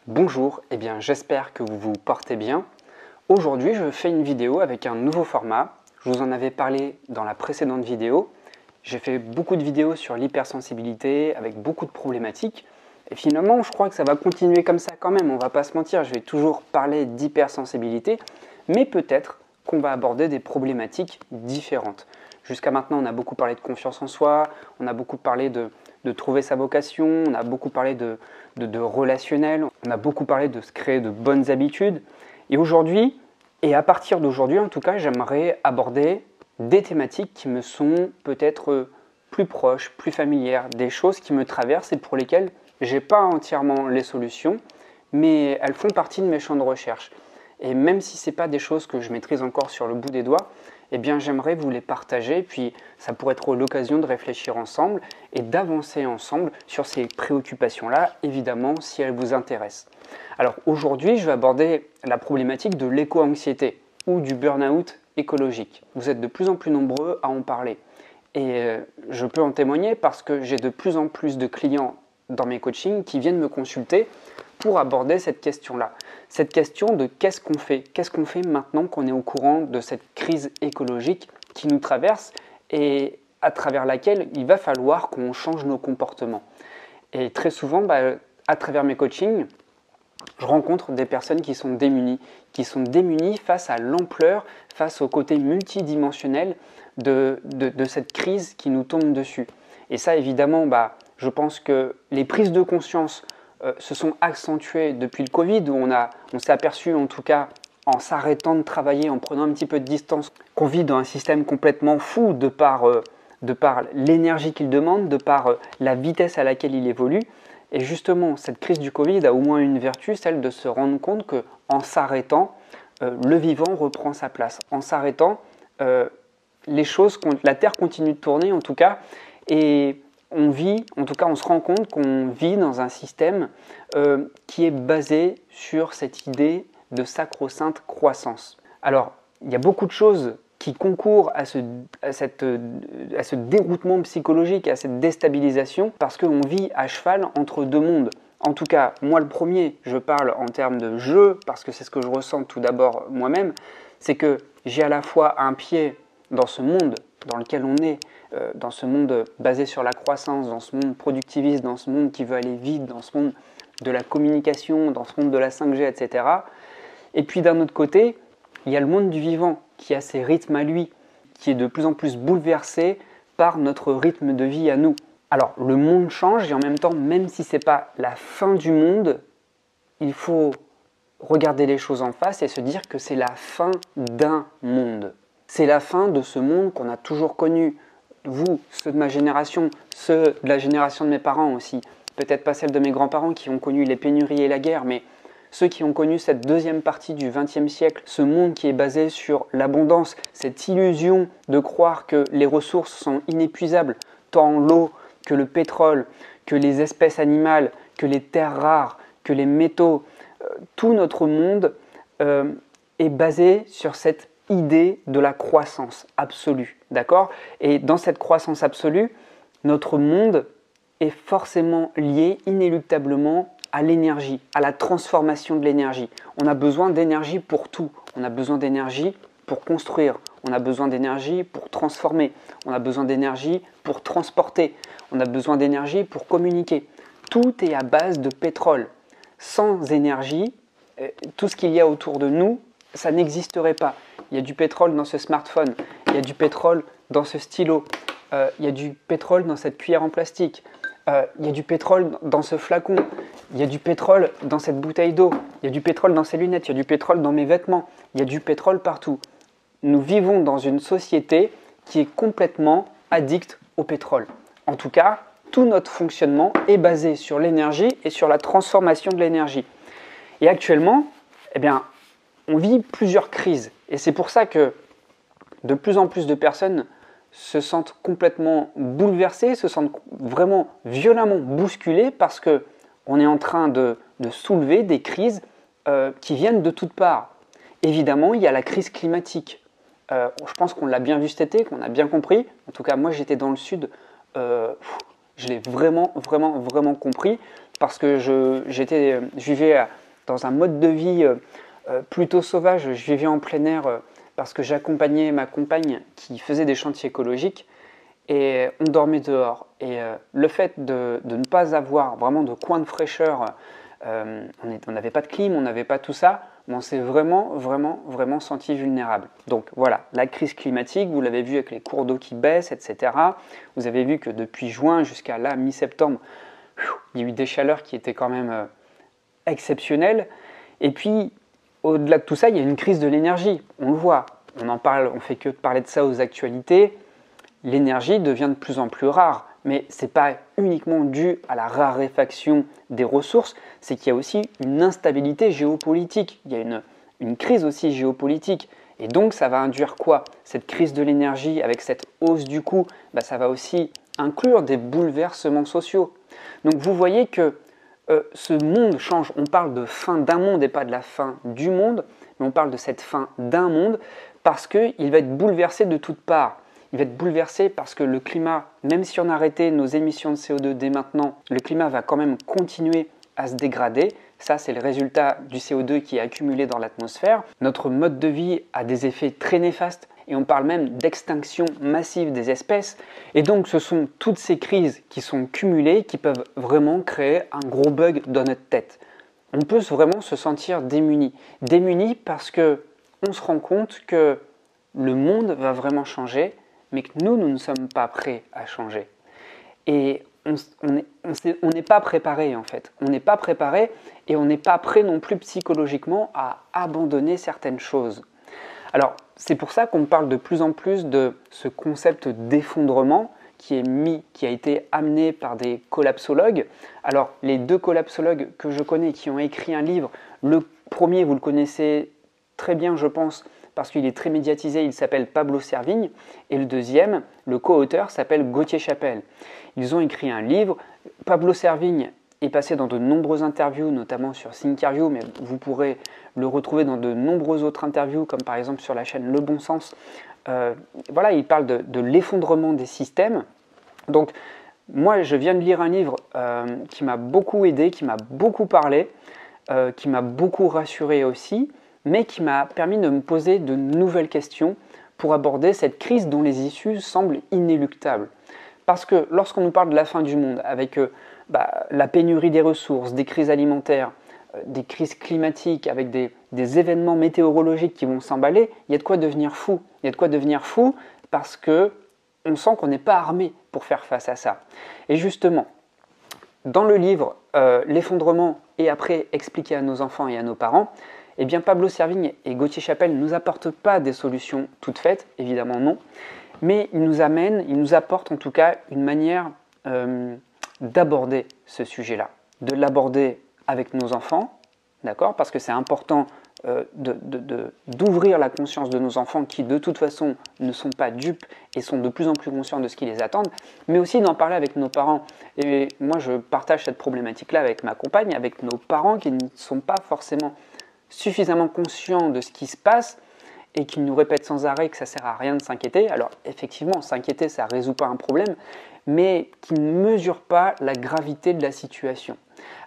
Bonjour, j'espère que vous vous portez bien. Aujourd'hui, je fais une vidéo avec un nouveau format. Je vous en avais parlé dans la précédente vidéo. J'ai fait beaucoup de vidéos sur l'hypersensibilité avec beaucoup de problématiques. Et finalement, je crois que ça va continuer comme ça quand même. On va pas se mentir, je vais toujours parler d'hypersensibilité, mais peut-être qu'on va aborder des problématiques différentes. Jusqu'à maintenant, on a beaucoup parlé de confiance en soi, on a beaucoup parlé de trouver sa vocation, on a beaucoup parlé de relationnel, on a beaucoup parlé de se créer de bonnes habitudes. Et aujourd'hui, et à partir d'aujourd'hui en tout cas, j'aimerais aborder des thématiques qui me sont peut-être plus proches, plus familières, des choses qui me traversent et pour lesquelles je n'ai pas entièrement les solutions, mais elles font partie de mes champs de recherche. Et même si ce n'est pas des choses que je maîtrise encore sur le bout des doigts, j'aimerais vous les partager, puis ça pourrait être l'occasion de réfléchir ensemble et d'avancer ensemble sur ces préoccupations-là, évidemment, si elles vous intéressent. Alors aujourd'hui, je vais aborder la problématique de l'éco-anxiété ou du burn-out écologique. Vous êtes de plus en plus nombreux à en parler. Et je peux en témoigner parce que j'ai de plus en plus de clients dans mes coachings qui viennent me consulter pour aborder cette question-là. Cette question de qu'est-ce qu'on fait? Qu'est-ce qu'on fait maintenant qu'on est au courant de cette crise écologique qui nous traverse et à travers laquelle il va falloir qu'on change nos comportements. Et très souvent, à travers mes coachings, je rencontre des personnes qui sont démunies face à l'ampleur, face au côté multidimensionnel de cette crise qui nous tombe dessus. Et ça, évidemment, je pense que les prises de conscience se sont accentuées depuis le Covid, où on s'est aperçu, en tout cas, en s'arrêtant de travailler, en prenant un petit peu de distance, qu'on vit dans un système complètement fou de par l'énergie qu'il demande, de par la vitesse à laquelle il évolue. Et justement, cette crise du Covid a au moins une vertu, celle de se rendre compte qu'en s'arrêtant, le vivant reprend sa place. En s'arrêtant, la Terre continue de tourner en tout cas, et on se rend compte qu'on vit dans un système qui est basé sur cette idée de sacro-sainte croissance. Alors, il y a beaucoup de choses qui concourent à ce déroutement psychologique, à cette déstabilisation, parce qu'on vit à cheval entre deux mondes. En tout cas, moi le premier, je parle en termes de jeu, parce que c'est ce que je ressens tout d'abord moi-même, c'est que j'ai à la fois un pied dans ce monde dans lequel on est, dans ce monde basé sur la croissance, dans ce monde productiviste, dans ce monde qui veut aller vite, dans ce monde de la communication, dans ce monde de la 5G, etc. Et puis d'un autre côté, il y a le monde du vivant qui a ses rythmes à lui, qui est de plus en plus bouleversé par notre rythme de vie à nous. Alors le monde change et en même temps, même si ce n'est pas la fin du monde, il faut regarder les choses en face et se dire que c'est la fin d'un monde. C'est la fin de ce monde qu'on a toujours connu. Vous, ceux de ma génération, ceux de la génération de mes parents aussi, peut-être pas celle de mes grands-parents qui ont connu les pénuries et la guerre, mais ceux qui ont connu cette deuxième partie du XXe siècle, ce monde qui est basé sur l'abondance, cette illusion de croire que les ressources sont inépuisables, tant l'eau que le pétrole, que les espèces animales, que les terres rares, que les métaux, tout notre monde est basé sur cette idée de la croissance absolue, d'accord? Et dans cette croissance absolue, notre monde est forcément lié inéluctablement à l'énergie, à la transformation de l'énergie. On a besoin d'énergie pour tout. On a besoin d'énergie pour construire. On a besoin d'énergie pour transformer. On a besoin d'énergie pour transporter. On a besoin d'énergie pour communiquer. Tout est à base de pétrole. Sans énergie, tout ce qu'il y a autour de nous, ça n'existerait pas. Il y a du pétrole dans ce smartphone, il y a du pétrole dans ce stylo, il y a du pétrole dans cette cuillère en plastique, il y a du pétrole dans ce flacon, il y a du pétrole dans cette bouteille d'eau, il y a du pétrole dans ces lunettes, il y a du pétrole dans mes vêtements, il y a du pétrole partout. Nous vivons dans une société qui est complètement addicte au pétrole. En tout cas, tout notre fonctionnement est basé sur l'énergie et sur la transformation de l'énergie. Et actuellement, on vit plusieurs crises. Et c'est pour ça que de plus en plus de personnes se sentent complètement bouleversées, se sentent vraiment violemment bousculées parce qu'on est en train de soulever des crises qui viennent de toutes parts. Évidemment, il y a la crise climatique. Je pense qu'on l'a bien vu cet été, qu'on a bien compris. En tout cas, moi, j'étais dans le sud. je l'ai vraiment, vraiment, vraiment compris parce que je vivais dans un mode de vie plutôt sauvage. Je vivais en plein air parce que j'accompagnais ma compagne qui faisait des chantiers écologiques et on dormait dehors. Et le fait de ne pas avoir vraiment de coin de fraîcheur, on n'avait pas de clim, on n'avait pas tout ça, mais on s'est vraiment, vraiment, vraiment senti vulnérable. Donc voilà, la crise climatique, vous l'avez vu avec les cours d'eau qui baissent, etc. Vous avez vu que depuis juin jusqu'à là, mi-septembre, il y a eu des chaleurs qui étaient quand même exceptionnelles. Et puis, au-delà de tout ça, il y a une crise de l'énergie. On le voit, on en parle, on fait que de parler de ça aux actualités. L'énergie devient de plus en plus rare. Mais ce n'est pas uniquement dû à la raréfaction des ressources, c'est qu'il y a aussi une instabilité géopolitique. Il y a une crise aussi géopolitique. Et donc, ça va induire quoi? Cette crise de l'énergie, avec cette hausse du coût, ça va aussi inclure des bouleversements sociaux. Donc, vous voyez que ce monde change. On parle de fin d'un monde et pas de la fin du monde, mais on parle de cette fin d'un monde parce qu'il va être bouleversé de toutes parts. Il va être bouleversé parce que le climat, même si on arrêtait nos émissions de CO2 dès maintenant, le climat va quand même continuer à se dégrader. Ça, c'est le résultat du CO2 qui est accumulé dans l'atmosphère. Notre mode de vie a des effets très néfastes et on parle même d'extinction massive des espèces. Et donc, ce sont toutes ces crises qui sont cumulées qui peuvent vraiment créer un gros bug dans notre tête. On peut vraiment se sentir démuni. Démuni parce qu'on se rend compte que le monde va vraiment changer, mais que nous ne sommes pas prêts à changer. Et on n'est pas préparé en fait. On n'est pas préparé et on n'est pas prêt non plus psychologiquement à abandonner certaines choses. Alors, c'est pour ça qu'on parle de plus en plus de ce concept d'effondrement qui a été amené par des collapsologues. Alors, les deux collapsologues que je connais qui ont écrit un livre, le premier, vous le connaissez très bien, je pense, parce qu'il est très médiatisé, il s'appelle Pablo Servigne, et le deuxième, le co-auteur, s'appelle Gauthier Chapelle. Ils ont écrit un livre. Pablo Servigne est passé dans de nombreuses interviews, notamment sur Thinkerview, mais vous pourrez le retrouver dans de nombreuses autres interviews, comme par exemple sur la chaîne Le Bon Sens. Voilà, il parle de l'effondrement des systèmes. Donc, moi, je viens de lire un livre qui m'a beaucoup aidé, qui m'a beaucoup parlé, qui m'a beaucoup rassuré aussi, mais qui m'a permis de me poser de nouvelles questions pour aborder cette crise dont les issues semblent inéluctables. Parce que lorsqu'on nous parle de la fin du monde, avec la pénurie des ressources, des crises alimentaires, des crises climatiques, avec des événements météorologiques qui vont s'emballer, il y a de quoi devenir fou. Il y a de quoi devenir fou parce qu'on sent qu'on n'est pas armé pour faire face à ça. Et justement, dans le livre L'effondrement et après expliquer à nos enfants et à nos parents, eh bien Pablo Servigne et Gauthier Chapelle ne nous apportent pas des solutions toutes faites, évidemment non, mais ils nous apportent en tout cas une manière d'aborder ce sujet-là, de l'aborder avec nos enfants, d'accord, parce que c'est important d'ouvrir la conscience de nos enfants qui de toute façon ne sont pas dupes et sont de plus en plus conscients de ce qui les attend, mais aussi d'en parler avec nos parents. Et moi je partage cette problématique-là avec ma compagne, avec nos parents qui ne sont pas forcément suffisamment conscients de ce qui se passe et qui nous répètent sans arrêt que ça ne sert à rien de s'inquiéter. Alors effectivement, s'inquiéter, ça ne résout pas un problème, mais qui ne mesurent pas la gravité de la situation.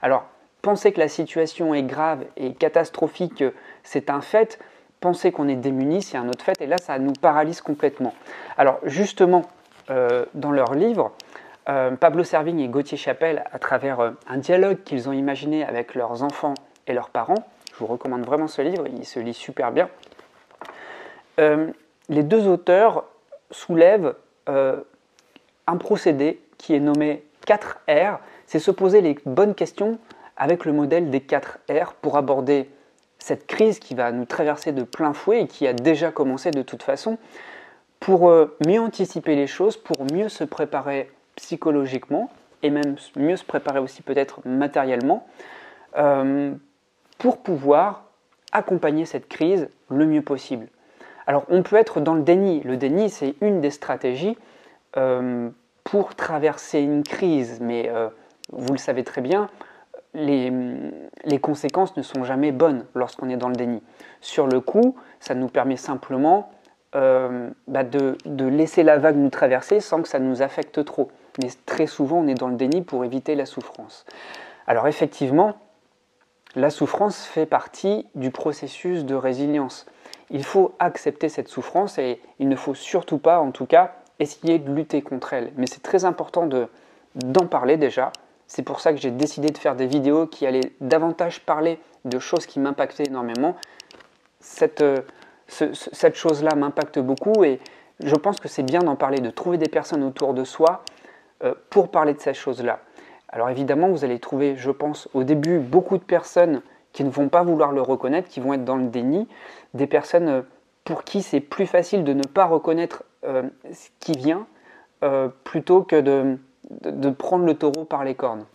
Alors, penser que la situation est grave et catastrophique, c'est un fait. Penser qu'on est démuni, c'est un autre fait, et là, ça nous paralyse complètement. Alors justement, dans leur livre, Pablo Servigne et Gauthier Chapelle, à travers un dialogue qu'ils ont imaginé avec leurs enfants et leurs parents, je vous recommande vraiment ce livre, il se lit super bien. Les deux auteurs soulèvent un procédé qui est nommé 4R. C'est se poser les bonnes questions avec le modèle des 4R pour aborder cette crise qui va nous traverser de plein fouet et qui a déjà commencé de toute façon, pour mieux anticiper les choses, pour mieux se préparer psychologiquement et même mieux se préparer aussi peut-être matériellement, pour pouvoir accompagner cette crise le mieux possible. Alors on peut être dans le déni. Le déni, c'est une des stratégies pour traverser une crise, mais vous le savez très bien, les conséquences ne sont jamais bonnes lorsqu'on est dans le déni. Sur le coup, ça nous permet simplement de laisser la vague nous traverser sans que ça nous affecte trop. mais très souvent on est dans le déni pour éviter la souffrance. Alors effectivement, la souffrance fait partie du processus de résilience. Il faut accepter cette souffrance et il ne faut surtout pas, en tout cas, essayer de lutter contre elle. Mais c'est très important d'en parler déjà. C'est pour ça que j'ai décidé de faire des vidéos qui allaient davantage parler de choses qui m'impactaient énormément. Cette chose-là m'impacte beaucoup et je pense que c'est bien d'en parler, de trouver des personnes autour de soi pour parler de cette chose-là. Alors évidemment, vous allez trouver, je pense, au début, beaucoup de personnes qui ne vont pas vouloir le reconnaître, qui vont être dans le déni, des personnes pour qui c'est plus facile de ne pas reconnaître ce qui vient, plutôt que de prendre le taureau par les cornes.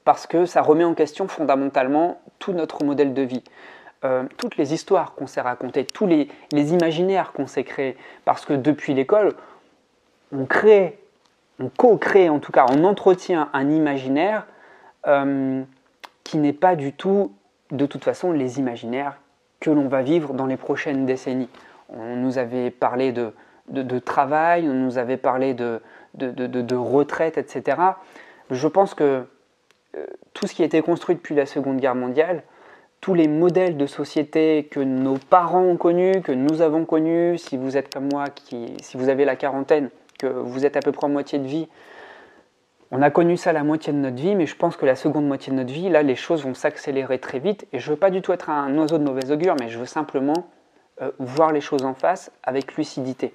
Parce que ça remet en question fondamentalement tout notre modèle de vie. Toutes les histoires qu'on s'est racontées, tous les imaginaires qu'on s'est créés. Parce que depuis l'école, on co-crée, en tout cas, on entretient un imaginaire qui n'est pas du tout, de toute façon, les imaginaires que l'on va vivre dans les prochaines décennies. On nous avait parlé de travail, on nous avait parlé de retraite, etc. Je pense que tout ce qui a été construit depuis la Seconde Guerre mondiale, tous les modèles de société que nos parents ont connus, que nous avons connus, si vous êtes comme moi, si vous avez la quarantaine, que vous êtes à peu près en moitié de vie, on a connu ça la moitié de notre vie, mais je pense que la seconde moitié de notre vie, là, les choses vont s'accélérer très vite. Et je ne veux pas du tout être un oiseau de mauvais augure, mais je veux simplement voir les choses en face avec lucidité.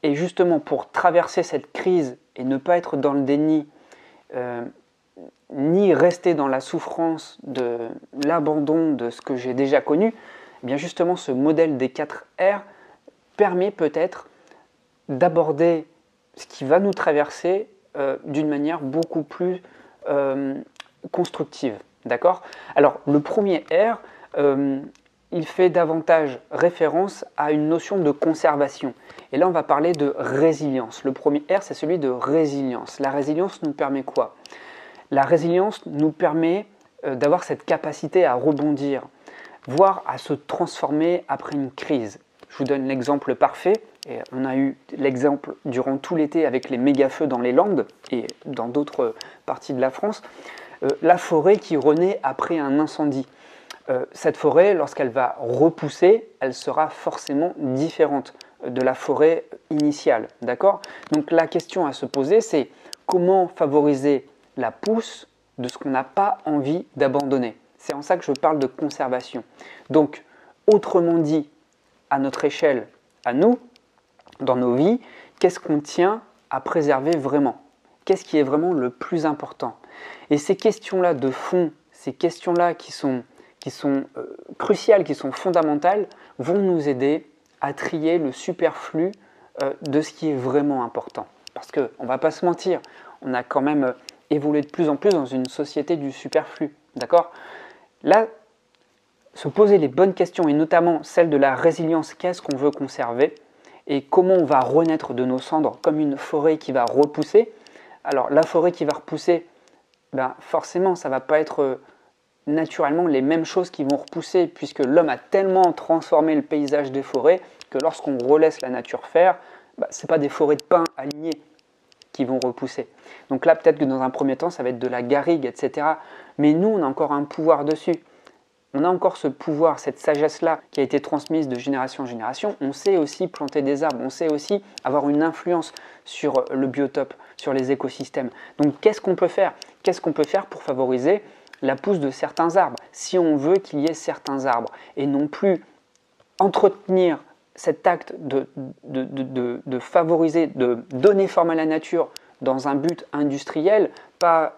Et justement, pour traverser cette crise et ne pas être dans le déni, ni rester dans la souffrance de l'abandon de ce que j'ai déjà connu, eh bien justement, ce modèle des 4 R permet peut-être d'aborder ce qui va nous traverser d'une manière beaucoup plus constructive. D'accord ? Alors, le premier R, il fait davantage référence à une notion de conservation. Et là, on va parler de résilience. Le premier R, c'est celui de résilience. La résilience nous permet quoi ? La résilience nous permet d'avoir cette capacité à rebondir, voire à se transformer après une crise. Je vous donne l'exemple parfait. Et on a eu l'exemple durant tout l'été avec les méga-feux dans les Landes et dans d'autres parties de la France. La forêt qui renaît après un incendie. Cette forêt, lorsqu'elle va repousser, elle sera forcément différente de la forêt initiale. D'accord ? Donc la question à se poser, c'est comment favoriser la pousse de ce qu'on n'a pas envie d'abandonner. C'est en ça que je parle de conservation. Donc, autrement dit, à notre échelle, à nous, dans nos vies, qu'est-ce qu'on tient à préserver vraiment? Qu'est-ce qui est vraiment le plus important? Et ces questions-là de fond, ces questions-là qui sont cruciales, qui sont fondamentales, vont nous aider à trier le superflu de ce qui est vraiment important. Parce qu'on ne va pas se mentir, on a quand même évolué de plus en plus dans une société du superflu. D'accord? Là, se poser les bonnes questions, et notamment celle de la résilience, qu'est-ce qu'on veut conserver? Et comment on va renaître de nos cendres comme une forêt qui va repousser. Alors la forêt qui va repousser, ben forcément ça ne va pas être naturellement les mêmes choses qui vont repousser puisque l'homme a tellement transformé le paysage des forêts que lorsqu'on relaisse la nature faire, ben, ce n'est pas des forêts de pins alignées qui vont repousser. Donc là peut-être que dans un premier temps ça va être de la garrigue, etc. Mais nous on a encore un pouvoir dessus. On a encore ce pouvoir, cette sagesse-là qui a été transmise de génération en génération. On sait aussi planter des arbres, on sait aussi avoir une influence sur le biotope, sur les écosystèmes. Donc qu'est-ce qu'on peut faire? Qu'est-ce qu'on peut faire pour favoriser la pousse de certains arbres, si on veut qu'il y ait certains arbres, et non plus entretenir cet acte de favoriser, de donner forme à la nature dans un but industriel, pas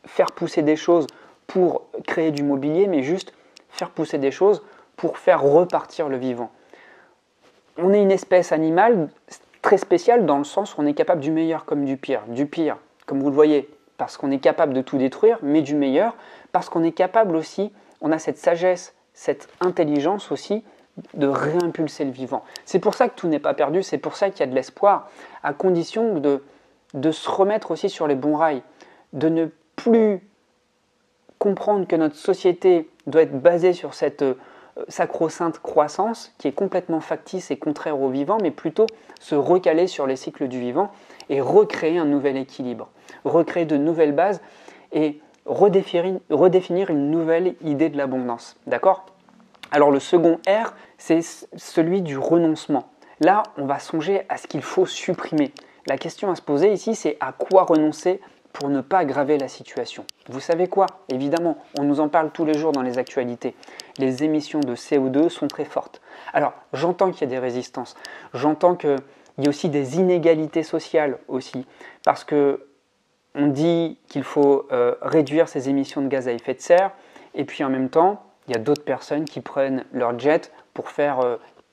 faire pousser des choses pour créer du mobilier, mais juste faire pousser des choses pour faire repartir le vivant. On est une espèce animale très spéciale dans le sens où on est capable du meilleur comme du pire. Du pire, comme vous le voyez, parce qu'on est capable de tout détruire, mais du meilleur, parce qu'on est capable aussi, on a cette sagesse, cette intelligence aussi, de réimpulser le vivant. C'est pour ça que tout n'est pas perdu, c'est pour ça qu'il y a de l'espoir, à condition de se remettre aussi sur les bons rails, de ne plus comprendre que notre société doit être basée sur cette sacro-sainte croissance qui est complètement factice et contraire au vivant, mais plutôt se recaler sur les cycles du vivant et recréer un nouvel équilibre, recréer de nouvelles bases et redéfinir une nouvelle idée de l'abondance. D'accord ? Alors le second R, c'est celui du renoncement. Là, on va songer à ce qu'il faut supprimer. La question à se poser ici, c'est à quoi renoncer pour ne pas aggraver la situation. Vous savez quoi? Évidemment, on nous en parle tous les jours dans les actualités. Les émissions de CO2 sont très fortes. Alors, j'entends qu'il y a des résistances. J'entends qu'il y a aussi des inégalités sociales aussi. Parce que on dit qu'il faut réduire ces émissions de gaz à effet de serre. Et puis en même temps, il y a d'autres personnes qui prennent leur jet pour faire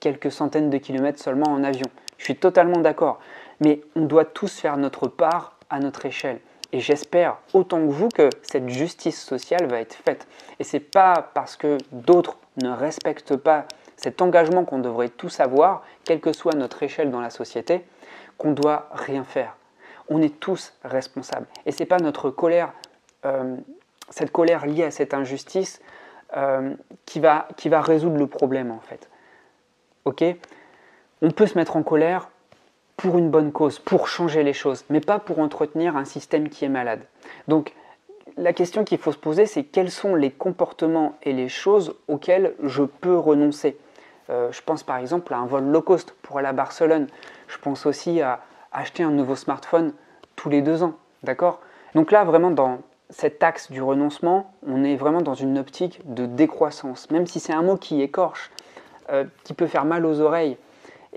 quelques centaines de kilomètres seulement en avion. Je suis totalement d'accord. Mais on doit tous faire notre part à notre échelle. Et j'espère, autant que vous, que cette justice sociale va être faite. Et ce n'est pas parce que d'autres ne respectent pas cet engagement qu'on devrait tous avoir, quelle que soit notre échelle dans la société, qu'on doit rien faire. On est tous responsables. Et ce n'est pas notre colère, cette colère liée à cette injustice, qui va résoudre le problème en fait. Ok ? On peut se mettre en colère pour une bonne cause, pour changer les choses, mais pas pour entretenir un système qui est malade. Donc, la question qu'il faut se poser, c'est quels sont les comportements et les choses auxquelles je peux renoncer. Je pense par exemple à un vol low cost pour aller à Barcelone. Je pense aussi à acheter un nouveau smartphone tous les 2 ans. D'accord ? Donc là, vraiment, dans cet axe du renoncement, on est vraiment dans une optique de décroissance. Même si c'est un mot qui écorche, qui peut faire mal aux oreilles,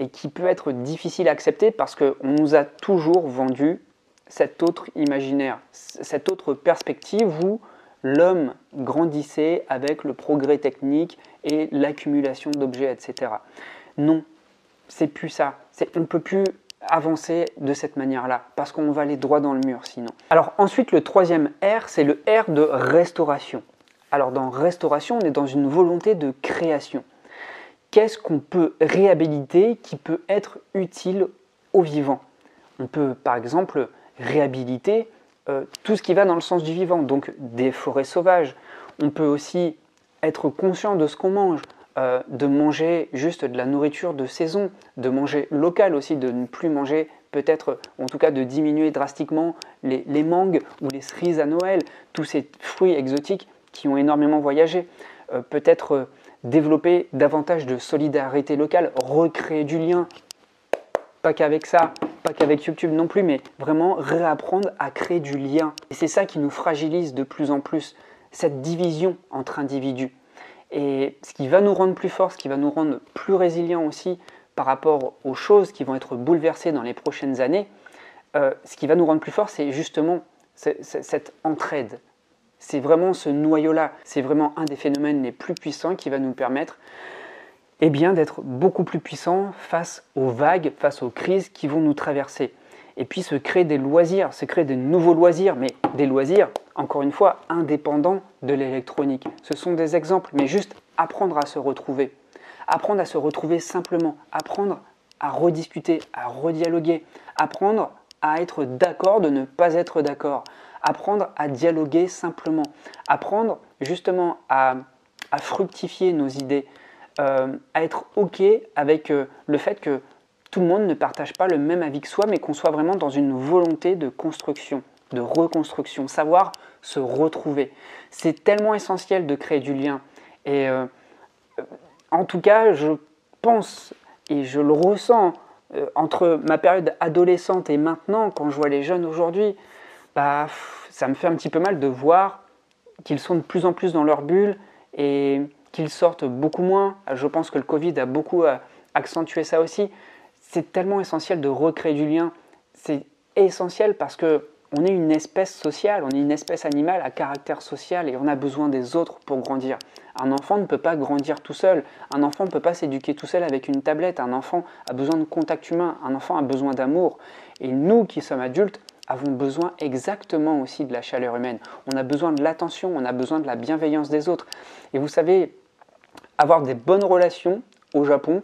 et qui peut être difficile à accepter parce qu'on nous a toujours vendu cet autre imaginaire, cette autre perspective où l'homme grandissait avec le progrès technique et l'accumulation d'objets, etc. Non, c'est plus ça. On ne peut plus avancer de cette manière-là parce qu'on va aller droit dans le mur sinon. Alors ensuite, le troisième R, c'est le R de restauration. Alors dans restauration, on est dans une volonté de création. Qu'est-ce qu'on peut réhabiliter qui peut être utile aux vivants? On peut par exemple réhabiliter tout ce qui va dans le sens du vivant, donc des forêts sauvages. On peut aussi être conscient de ce qu'on mange, de manger juste de la nourriture de saison, de manger local aussi, de ne plus manger peut-être, en tout cas de diminuer drastiquement les mangues ou les cerises à Noël, tous ces fruits exotiques qui ont énormément voyagé. Peut-être développer davantage de solidarité locale, recréer du lien, pas qu'avec ça, pas qu'avec YouTube non plus, mais vraiment réapprendre à créer du lien. Et c'est ça qui nous fragilise de plus en plus, cette division entre individus. Et ce qui va nous rendre plus forts, ce qui va nous rendre plus résilients aussi par rapport aux choses qui vont être bouleversées dans les prochaines années, ce qui va nous rendre plus forts, c'est justement cette entraide. C'est vraiment ce noyau-là, c'est vraiment un des phénomènes les plus puissants qui va nous permettre d'être beaucoup plus puissants face aux vagues, face aux crises qui vont nous traverser. Et puis se créer des loisirs, se créer de nouveaux loisirs, mais des loisirs, encore une fois, indépendants de l'électronique. Ce sont des exemples, mais juste apprendre à se retrouver. Apprendre à se retrouver simplement, apprendre à rediscuter, à redialoguer, apprendre à être d'accord de ne pas être d'accord, apprendre à dialoguer simplement, apprendre justement à fructifier nos idées, à être OK avec le fait que tout le monde ne partage pas le même avis que soi, mais qu'on soit vraiment dans une volonté de construction, de reconstruction, savoir se retrouver. C'est tellement essentiel de créer du lien. Et en tout cas, je pense et je le ressens entre ma période adolescente et maintenant, quand je vois les jeunes aujourd'hui, ça me fait un petit peu mal de voir qu'ils sont de plus en plus dans leur bulle et qu'ils sortent beaucoup moins. Je pense que le Covid a beaucoup accentué ça aussi. C'est tellement essentiel de recréer du lien. C'est essentiel parce qu'on est une espèce sociale, on est une espèce animale à caractère social et on a besoin des autres pour grandir. Un enfant ne peut pas grandir tout seul. Un enfant ne peut pas s'éduquer tout seul avec une tablette. Un enfant a besoin de contact humain. Un enfant a besoin d'amour. Et nous qui sommes adultes, avons besoin exactement aussi de la chaleur humaine. On a besoin de l'attention, on a besoin de la bienveillance des autres. Et vous savez, avoir des bonnes relations au Japon,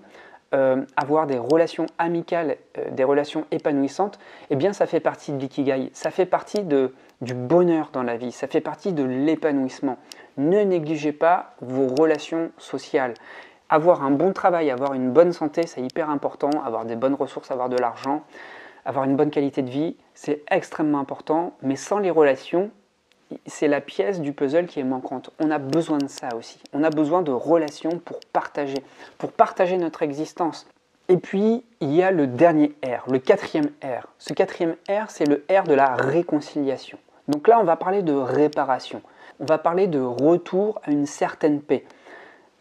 avoir des relations amicales, des relations épanouissantes, eh bien ça fait partie de l'ikigai, ça fait partie du bonheur dans la vie, ça fait partie de l'épanouissement. Ne négligez pas vos relations sociales. Avoir un bon travail, avoir une bonne santé, c'est hyper important, avoir des bonnes ressources, avoir de l'argent, avoir une bonne qualité de vie, c'est extrêmement important, mais sans les relations, c'est la pièce du puzzle qui est manquante. On a besoin de ça aussi. On a besoin de relations pour partager notre existence. Et puis, il y a le dernier R, le quatrième R. Ce quatrième R, c'est le R de la réconciliation. Donc là, on va parler de réparation. On va parler de retour à une certaine paix.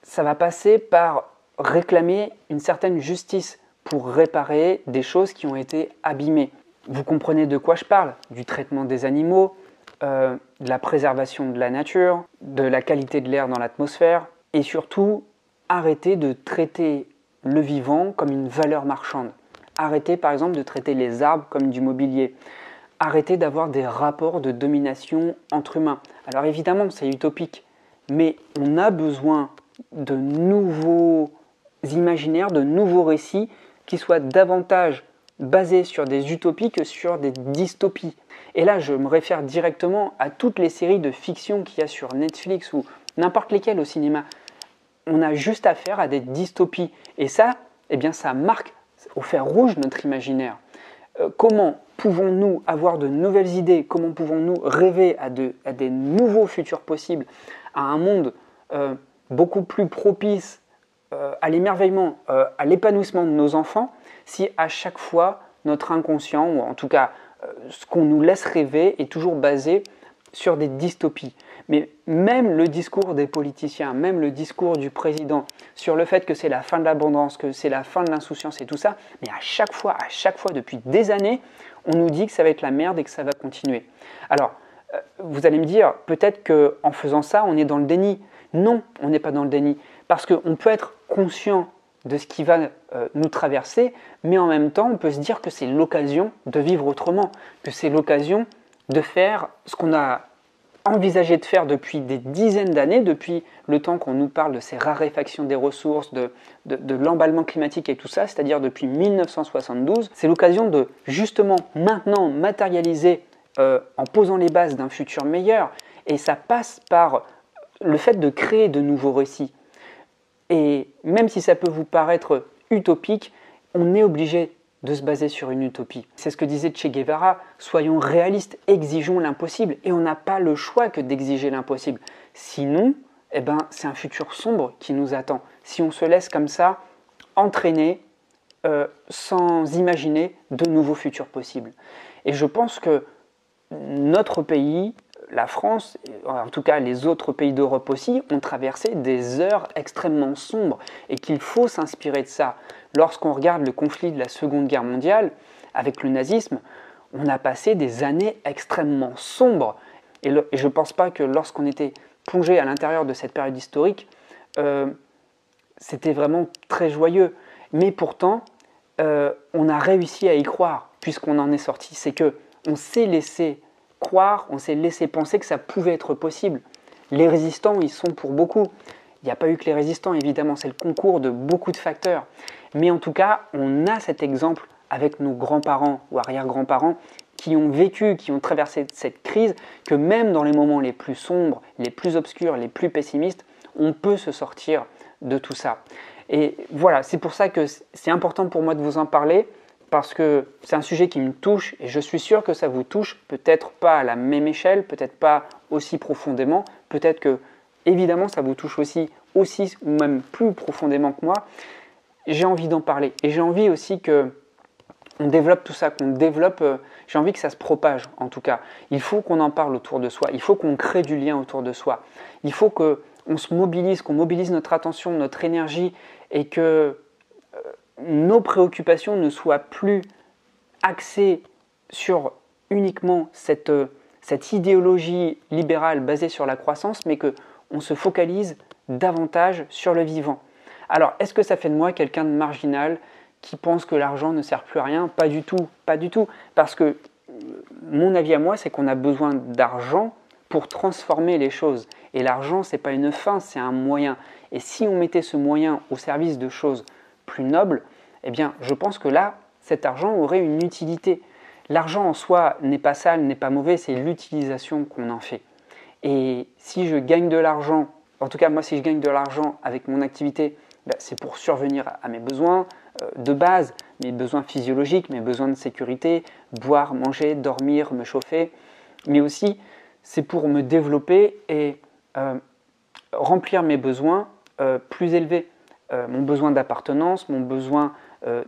Ça va passer par réclamer une certaine justice pour réparer des choses qui ont été abîmées. Vous comprenez de quoi je parle? Du traitement des animaux, de la préservation de la nature, de la qualité de l'air dans l'atmosphère, et surtout, arrêter de traiter le vivant comme une valeur marchande. Arrêter par exemple de traiter les arbres comme du mobilier. Arrêter d'avoir des rapports de domination entre humains. Alors évidemment, c'est utopique, mais on a besoin de nouveaux imaginaires, de nouveaux récits qui soient davantage basés sur des utopies que sur des dystopies. Et là, je me réfère directement à toutes les séries de fiction qu'il y a sur Netflix ou n'importe lesquelles au cinéma. On a juste affaire à des dystopies. Et ça, eh bien, ça marque au fer rouge notre imaginaire. Comment pouvons-nous avoir de nouvelles idées? Comment pouvons-nous rêver à des nouveaux futurs possibles, à un monde beaucoup plus propice à l'émerveillement, à l'épanouissement de nos enfants, si à chaque fois notre inconscient, ou en tout cas ce qu'on nous laisse rêver, est toujours basé sur des dystopies. Mais même le discours des politiciens, même le discours du président sur le fait que c'est la fin de l'abondance, que c'est la fin de l'insouciance et tout ça, mais à chaque fois, depuis des années, on nous dit que ça va être la merde et que ça va continuer. Alors, vous allez me dire, peut-être qu'en faisant ça, on est dans le déni. Non, on n'est pas dans le déni, parce qu'on peut être conscient de ce qui va nous traverser, mais en même temps, on peut se dire que c'est l'occasion de vivre autrement, que c'est l'occasion de faire ce qu'on a envisagé de faire depuis des dizaines d'années, depuis le temps qu'on nous parle de ces raréfactions des ressources, de l'emballement climatique et tout ça, c'est-à-dire depuis 1972. C'est l'occasion de justement maintenant matérialiser en posant les bases d'un futur meilleur, et ça passe par le fait de créer de nouveaux récits. Et même si ça peut vous paraître utopique, on est obligé de se baser sur une utopie. C'est ce que disait Che Guevara, soyons réalistes, exigeons l'impossible, et on n'a pas le choix que d'exiger l'impossible. Sinon, eh ben, c'est un futur sombre qui nous attend, si on se laisse comme ça entraîner sans imaginer de nouveaux futurs possibles. Et je pense que notre pays, la France, en tout cas les autres pays d'Europe aussi, ont traversé des heures extrêmement sombres et qu'il faut s'inspirer de ça. Lorsqu'on regarde le conflit de la Seconde Guerre mondiale avec le nazisme, on a passé des années extrêmement sombres. Et je ne pense pas que lorsqu'on était plongé à l'intérieur de cette période historique, c'était vraiment très joyeux. Mais pourtant, on a réussi à y croire, puisqu'on en est sorti. C'est qu'on s'est laissé croire, on s'est laissé penser que ça pouvait être possible. Les résistants, ils sont pour beaucoup. Il n'y a pas eu que les résistants, évidemment, c'est le concours de beaucoup de facteurs. Mais en tout cas, on a cet exemple avec nos grands-parents ou arrière-grands-parents qui ont vécu, qui ont traversé cette crise, que même dans les moments les plus sombres, les plus obscurs, les plus pessimistes, on peut se sortir de tout ça. Et voilà, c'est pour ça que c'est important pour moi de vous en parler, parce que c'est un sujet qui me touche et je suis sûr que ça vous touche, peut-être pas à la même échelle, peut-être pas aussi profondément, peut-être que évidemment ça vous touche aussi ou même plus profondément que moi. J'ai envie d'en parler et j'ai envie aussi que on développe tout ça, j'ai envie que ça se propage en tout cas. Il faut qu'on en parle autour de soi, il faut qu'on crée du lien autour de soi, il faut qu'on se mobilise, qu'on mobilise notre attention, notre énergie et que nos préoccupations ne soient plus axées sur uniquement cette idéologie libérale basée sur la croissance, mais qu'on se focalise davantage sur le vivant. Alors, est-ce que ça fait de moi quelqu'un de marginal qui pense que l'argent ne sert plus à rien? Pas du tout, pas du tout. Parce que mon avis à moi, c'est qu'on a besoin d'argent pour transformer les choses. Et l'argent, ce n'est pas une fin, c'est un moyen. Et si on mettait ce moyen au service de choses plus nobles, eh bien, je pense que là, cet argent aurait une utilité. L'argent en soi n'est pas sale, n'est pas mauvais, c'est l'utilisation qu'on en fait. Et si je gagne de l'argent, en tout cas moi si je gagne de l'argent avec mon activité, c'est pour survenir à mes besoins, de base, mes besoins physiologiques, mes besoins de sécurité, boire, manger, dormir, me chauffer, mais aussi c'est pour me développer et remplir mes besoins plus élevés, mon besoin d'appartenance, mon besoin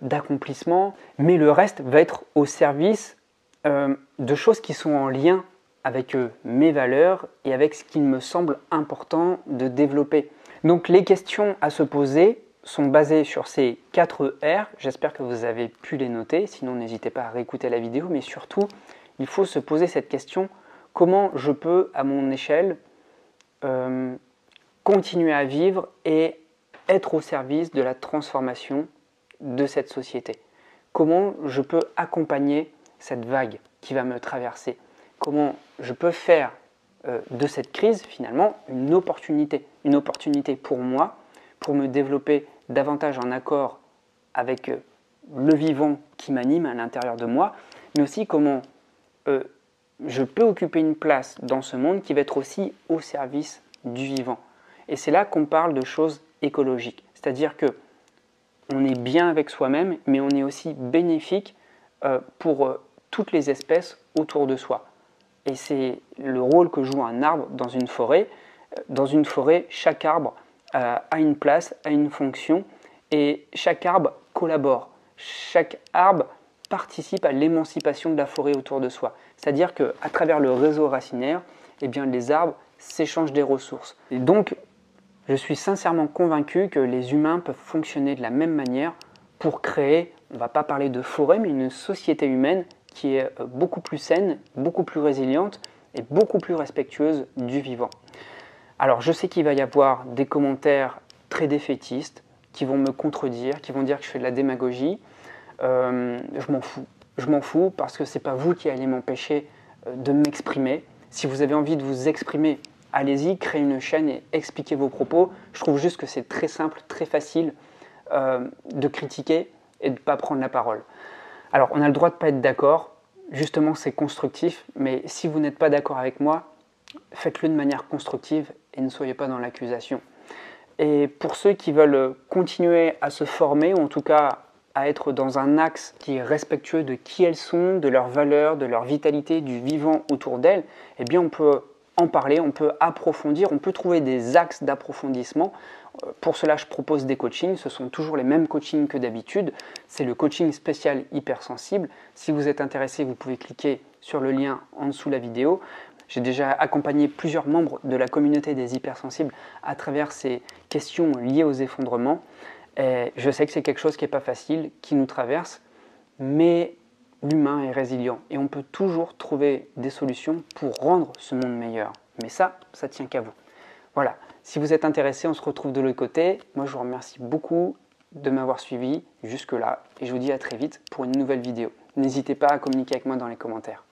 d'accomplissement, mais le reste va être au service de choses qui sont en lien avec mes valeurs et avec ce qu'il me semble important de développer. Donc les questions à se poser sont basées sur ces 4 R. J'espère que vous avez pu les noter, sinon n'hésitez pas à réécouter la vidéo, mais surtout, il faut se poser cette question: comment je peux, à mon échelle, continuer à vivre et être au service de la transformation de cette société? Comment je peux accompagner cette vague qui va me traverser? Comment je peux faire de cette crise finalement une opportunité pour moi, pour me développer davantage en accord avec le vivant qui m'anime à l'intérieur de moi, mais aussi comment je peux occuper une place dans ce monde qui va être aussi au service du vivant. Et c'est là qu'on parle de choses écologiques, c'est-à-dire que on est bien avec soi-même, mais on est aussi bénéfique pour toutes les espèces autour de soi. Et c'est le rôle que joue un arbre dans une forêt. Dans une forêt, chaque arbre a une place, a une fonction, et chaque arbre collabore. Chaque arbre participe à l'émancipation de la forêt autour de soi. C'est-à-dire qu'à travers le réseau racinaire, eh bien, les arbres s'échangent des ressources. Et donc, je suis sincèrement convaincu que les humains peuvent fonctionner de la même manière pour créer, on ne va pas parler de forêt, mais une société humaine qui est beaucoup plus saine, beaucoup plus résiliente et beaucoup plus respectueuse du vivant. Alors je sais qu'il va y avoir des commentaires très défaitistes qui vont me contredire, qui vont dire que je fais de la démagogie. Je m'en fous parce que ce n'est pas vous qui allez m'empêcher de m'exprimer. Si vous avez envie de vous exprimer, allez-y, créez une chaîne et expliquez vos propos. Je trouve juste que c'est très simple, très facile de critiquer et de ne pas prendre la parole. Alors, on a le droit de ne pas être d'accord, justement c'est constructif, mais si vous n'êtes pas d'accord avec moi, faites-le de manière constructive et ne soyez pas dans l'accusation. Et pour ceux qui veulent continuer à se former, ou en tout cas à être dans un axe qui est respectueux de qui elles sont, de leurs valeurs, de leur vitalité, du vivant autour d'elles, eh bien on peut en parler, on peut approfondir, on peut trouver des axes d'approfondissement. Pour cela, je propose des coachings. Ce sont toujours les mêmes coachings que d'habitude. C'est le coaching spécial hypersensible. Si vous êtes intéressé, vous pouvez cliquer sur le lien en dessous de la vidéo. J'ai déjà accompagné plusieurs membres de la communauté des hypersensibles à travers ces questions liées aux effondrements. Et je sais que c'est quelque chose qui n'est pas facile, qui nous traverse, mais l'humain est résilient et on peut toujours trouver des solutions pour rendre ce monde meilleur. Mais ça tient qu'à vous. Voilà, si vous êtes intéressé, on se retrouve de l'autre côté. Moi, je vous remercie beaucoup de m'avoir suivi jusque-là et je vous dis à très vite pour une nouvelle vidéo. N'hésitez pas à communiquer avec moi dans les commentaires.